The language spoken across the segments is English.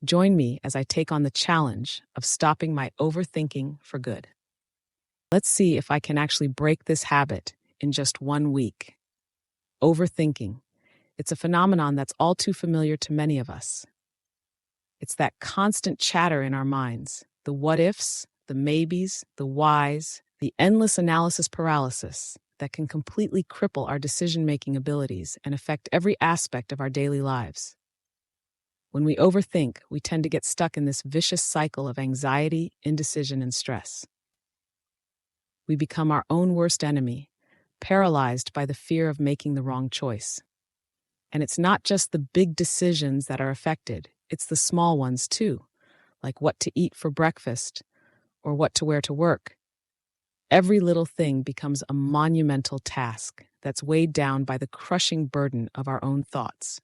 Join me as I take on the challenge of stopping my overthinking for good. Let's see if I can actually break this habit in just 1 week. Overthinking. It's a phenomenon that's all too familiar to many of us. It's that constant chatter in our minds, the what ifs, the maybes, the whys, the endless analysis paralysis that can completely cripple our decision-making abilities and affect every aspect of our daily lives. When we overthink, we tend to get stuck in this vicious cycle of anxiety, indecision, and stress. We become our own worst enemy, paralyzed by the fear of making the wrong choice. And it's not just the big decisions that are affected, it's the small ones too, like what to eat for breakfast or what to wear to work. Every little thing becomes a monumental task that's weighed down by the crushing burden of our own thoughts.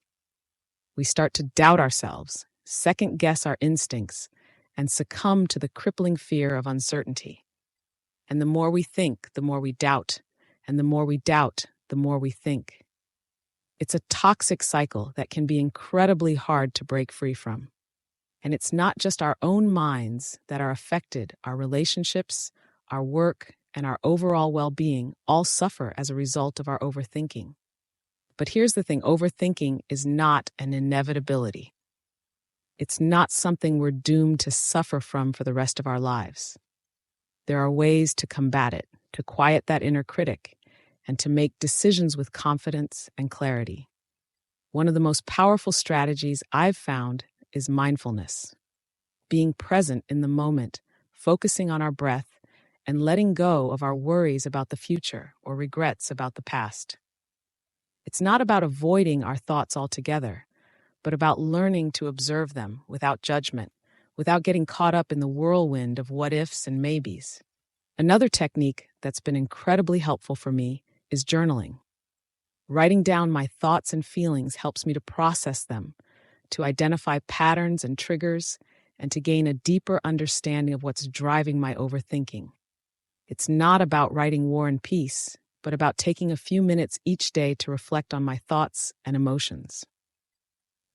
We start to doubt ourselves, second-guess our instincts, and succumb to the crippling fear of uncertainty. And the more we think, the more we doubt, and the more we doubt, the more we think. It's a toxic cycle that can be incredibly hard to break free from. And it's not just our own minds that are affected. Our relationships, our work, and our overall well-being all suffer as a result of our overthinking. But here's the thing, overthinking is not an inevitability. It's not something we're doomed to suffer from for the rest of our lives. There are ways to combat it, to quiet that inner critic, and to make decisions with confidence and clarity. One of the most powerful strategies I've found is mindfulness. Being present in the moment, focusing on our breath, and letting go of our worries about the future or regrets about the past. It's not about avoiding our thoughts altogether, but about learning to observe them without judgment, without getting caught up in the whirlwind of what-ifs and maybes. Another technique that's been incredibly helpful for me is journaling. Writing down my thoughts and feelings helps me to process them, to identify patterns and triggers, and to gain a deeper understanding of what's driving my overthinking. It's not about writing War and Peace, but about taking a few minutes each day to reflect on my thoughts and emotions.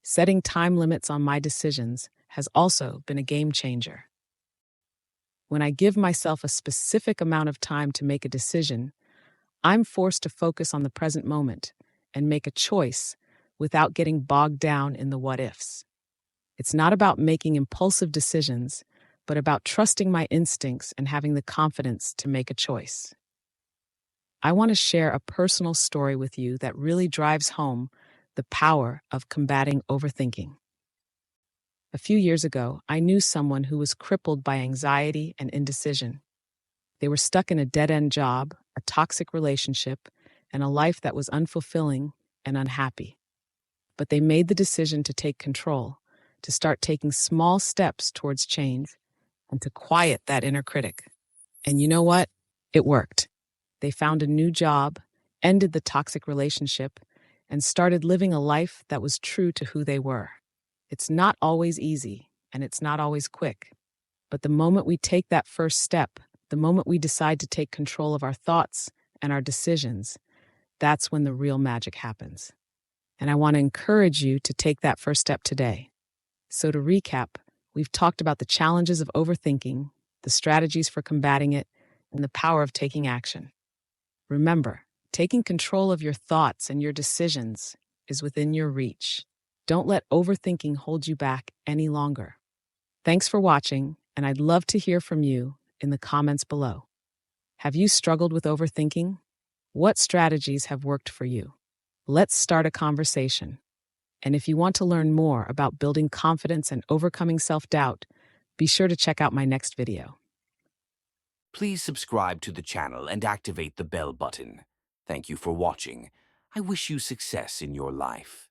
Setting time limits on my decisions has also been a game changer. When I give myself a specific amount of time to make a decision, I'm forced to focus on the present moment and make a choice without getting bogged down in the what-ifs. It's not about making impulsive decisions, but about trusting my instincts and having the confidence to make a choice. I want to share a personal story with you that really drives home the power of combating overthinking. A few years ago, I knew someone who was crippled by anxiety and indecision. They were stuck in a dead-end job, a toxic relationship, and a life that was unfulfilling and unhappy. But they made the decision to take control, to start taking small steps towards change, and to quiet that inner critic. And you know what? It worked. They found a new job, ended the toxic relationship, and started living a life that was true to who they were. It's not always easy, and it's not always quick. But the moment we take that first step, the moment we decide to take control of our thoughts and our decisions, that's when the real magic happens. And I want to encourage you to take that first step today. So to recap, we've talked about the challenges of overthinking, the strategies for combating it, and the power of taking action. Remember, taking control of your thoughts and your decisions is within your reach. Don't let overthinking hold you back any longer. Thanks for watching, and I'd love to hear from you in the comments below. Have you struggled with overthinking? What strategies have worked for you? Let's start a conversation. And if you want to learn more about building confidence and overcoming self-doubt, be sure to check out my next video. Please subscribe to the channel and activate the bell button. Thank you for watching. I wish you success in your life.